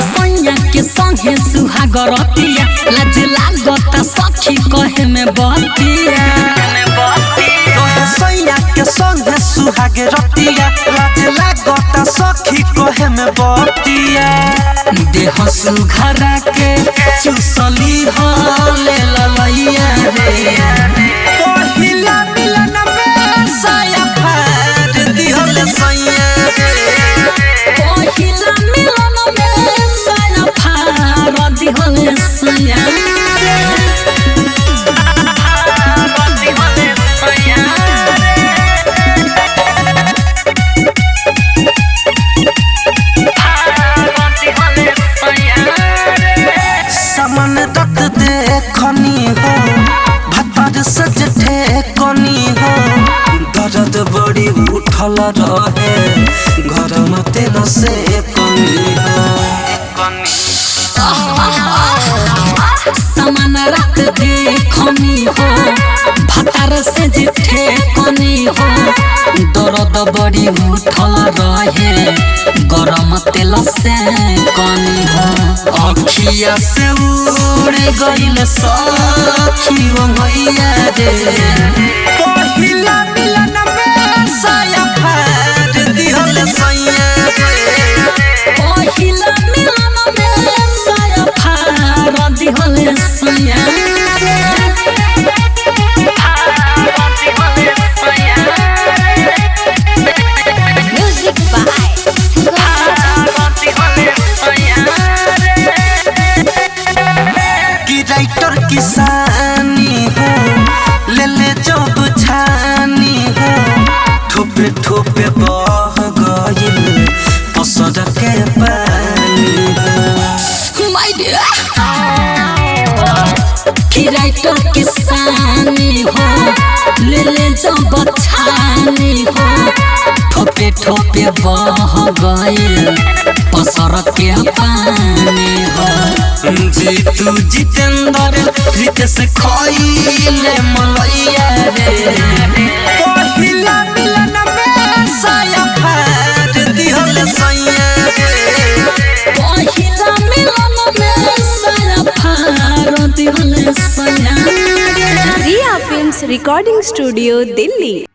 संगे सुहागरतिया लाज लागत सखी कहे में बतिया रहे सैया के संगे सुहागरतिया लाज लागत सखी कहे में बतिया देह सुघरा के चुसली हो ले ललैया रे पहिला मिलन में साया फाड़ दिहल सैया पहिला मिलन में साया फाड़ दिहल सैया सामान रख दे खनी हो भतर सज ठेकनी हो दर्द बड़ी उठल रहे घर में तेल से कनी हो सामान रख दे खनी हो भतर से जिठे कनी हो दर्द बड़ी उठल रहे गरम तेल से कनी हो अखिया से उड़ गइल सखी रंगैया रे पहिला मिलन में साया फाड़ दिहल सैया पहिला मिलन में साया फाड़ दिहल सैया राइटर किसानी हो ले ले जब छानी हो ठोपे ठोपे बह गइल पसर के पानी हो माय डियर की राइटर किसानी हो ले ले जब छानी हो ठोपे ठोपे बह गइल पसर के पानी हो जीतू जितेंद्र रित से खइले मलैया रे पहिला मिलन में साया फाड़ दिहल सैया पहिला मिलन में साया फाड़ दिहल सैया। रिया फिल्म्स रिकॉर्डिंग स्टूडियो दिल्ली।